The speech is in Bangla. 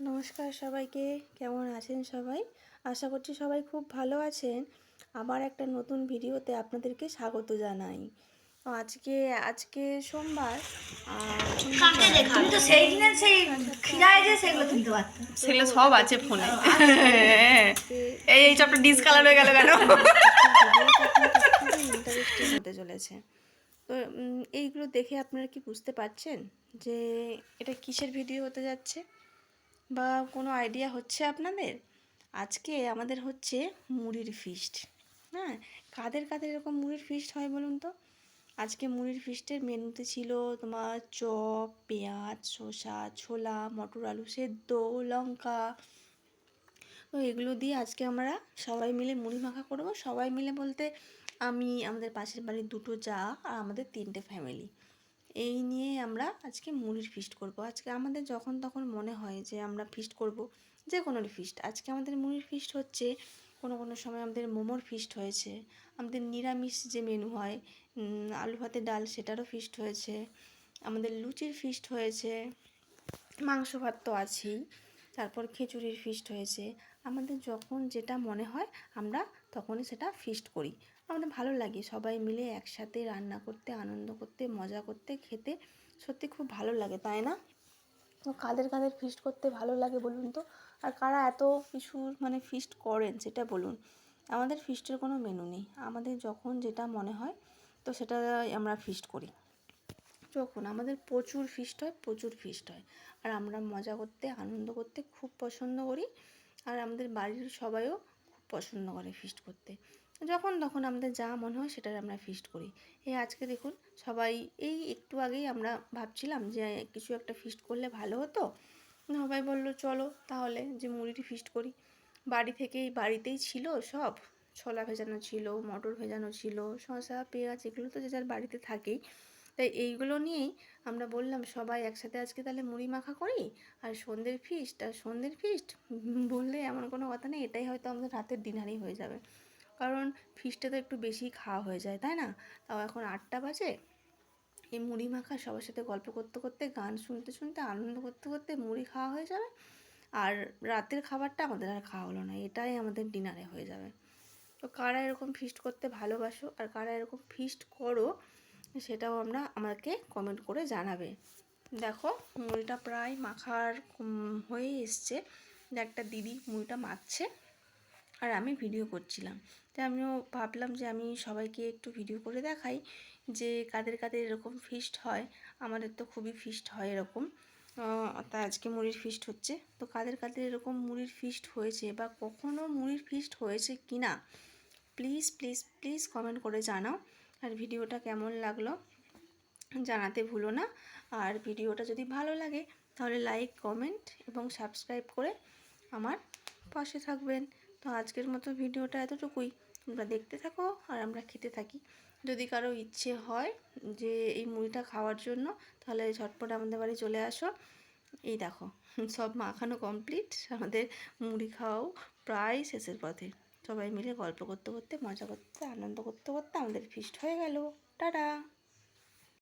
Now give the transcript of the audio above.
নমস্কার সবাইকে, কেমন আছেন সবাই? আশা করছি সবাই খুব ভালো আছেন। আবার একটা নতুন ভিডিওতে আপনাদেরকে স্বাগত জানাই। তো আজকে সোমবার, আর এখন তুমি তো সেই দিনে সেই খিরায় যে সেগুলো তুলতে পারতো। সেগুলো সব আছে ফোনে। এই এই চপটা ডিসকালার হয়ে গেল কেন? ভিডিওটা কিন্তু খুবই ইন্টারেস্টিং হতে চলেছে। তো এইগুলো দেখে আপনারা কি বুঝতে পারছেন যে এটা কিসের ভিডিও হতে যাচ্ছে, বা কোনো আইডিয়া হচ্ছে আপনাদের? আজকে আমাদের হচ্ছে মুড়ির ফিস্ট। হ্যাঁ, কাদের কাদের এরকম মুড়ির ফিস্ট হয় বলুন তো? আজকে মুড়ির ফিস্টের মেনুতে ছিল তোমার চপ, পেঁয়াজ, শসা, ছোলা, মটর আলু সেদ্ধ, লঙ্কা। তো এগুলো দিয়ে আজকে আমরা সবাই মিলে মুড়ি মাখা করব। সবাই মিলে বলতে আমি, আমাদের পাশের বাড়ির দুটো যা, আর আমাদের 3টে ফ্যামিলি। এই নিয়ে আমরা আজকে মুড়ির ফিস্ট করব। আজকে আমাদের যখন তখন মনে হয় যে আমরা ফিস্ট করব, যে কোনো ফিস্ট। আজকে আমাদের মুড়ির ফিস্ট হচ্ছে, কোনো কোনো সময় আমাদের মোমোর ফিস্ট হয়েছে, আমাদের নিরামিষ যে মেনু হয় আলু ভাতে ডাল, সেটারও ফিস্ট হয়েছে, আমাদের লুচির ফিস্ট হয়েছে, মাংস ভাত তো আছেই, তারপর খিচুড়ির ফিস্ট হয়েছে। আমাদের যখন যেটা মনে হয় আমরা তখনই সেটা ফিস্ট করি। আমাদের ভালো লাগে সবাই মিলে একসাথে রান্না করতে, আনন্দ করতে, মজা করতে, খেতে সত্যি খুব ভালো লাগে, তাই না? তো কাদের কাদের ফিস্ট করতে ভালো লাগে বলুন তো? আর কারা এত কিছু ফিস্ট করেন সেটা বলুন। আমাদের ফিস্টের কোনো মেনু নেই, আমাদের যখন যেটা মনে হয় তো সেটা আমরা ফিস্ট করি। যখন আমাদের প্রচুর ফিস্ট হয়, প্রচুর ফিস্ট হয়, আর আমরা মজা করতে, আনন্দ করতে খুব পছন্দ করি। আর আমাদের বাড়ির সবাইও খুব পছন্দ করে ফিস্ট করতে। যখন তখন আমাদের যা মনে হয় সেটার আমরা ফিস্ট করি। এই আজকে দেখুন সবাই, এই একটু আগেই আমরা ভাবছিলাম যে কিছু একটা ফিস্ট করলে ভালো হতো। সবাই বললো চলো তাহলে যে মুড়িটি ফিস্ট করি। বাড়িতেই ছিল সব, ছোলা ভেজানো ছিল, মটর ভেজানো ছিল, শসা, পেঁয়াজ, এগুলো তো যে যার বাড়িতে থাকেই। তাই এইগুলো নিয়েই আমরা বললাম সবাই একসাথে আজকে তাহলে মুড়ি মাখা করি। আর সন্ধ্যের ফিস্ট বললে এমন কোনো কথা নেই, এটাই হয়তো আমাদের রাতের ডিনারই হয়ে যাবে। কারণ ফিস্টে তো একটু বেশি খাওয়া হয়ে যায়, তাই না? তাও এখন 8টা বাজে, এই মুড়ি মাখা সবার সাথে গল্প করতে করতে, গান শুনতে শুনতে, আনন্দ করতে করতে মুড়ি খাওয়া হয়ে যাবে। আর রাতের খাবারটা আমাদের আর খাওয়া হলো না, এটাই আমাদের ডিনারে হয়ে যাবে। তো কারা এরকম ফিস্ট করতে ভালোবাসো আর কারা এরকম ফিস্ট করো, সেটাও আমাকে কমেন্ট করে জানাবে। দেখো মুড়িটা প্রায় মাখার হয়ে এসছে। একটা দিদি মুড়িটা মাখছে আর আমি ভিডিও করছিলাম। তাই আমিও ভাবলাম যে আমি সবাইকে একটু ভিডিও করে দেখাই যে কাদের কাদের এরকম ফিস্ট হয়। আমাদের তো খুবই ফিস্ট হয় এরকম। তাই আজকে মুড়ির ফিস্ট হচ্ছে। তো কাদের কাদের এরকম মুড়ির ফিস্ট হয়েছে বা কখনও মুড়ির ফিস্ট হয়েছে কি না, প্লিজ প্লিজ প্লিজ কমেন্ট করে জানাও। আর ভিডিওটা কেমন লাগলো জানাতে ভুলো না। আর ভিডিওটা যদি ভালো লাগে তাহলে লাইক, কমেন্ট এবং সাবস্ক্রাইব করে আমার পাশে থাকবেন। তো আজকের মতো ভিডিওটা এতটুকুই। তোমরা দেখতে থাকো আর আমরা খেতে থাকি। যদি কারো ইচ্ছে হয় যে এই মুড়িটা খাওয়ার জন্য, তাহলে ঝটপট আমাদের বাড়ি চলে আসো। এই দেখো সব মাখানো কমপ্লিট, আমাদের মুড়ি খাওয়াও প্রায় শেষের পথে। সবাই মিলে গল্প করতে করতে, মজা করতে, আনন্দ করতে করতে আমাদের ফিস্ট হয়ে গেল। টাটা।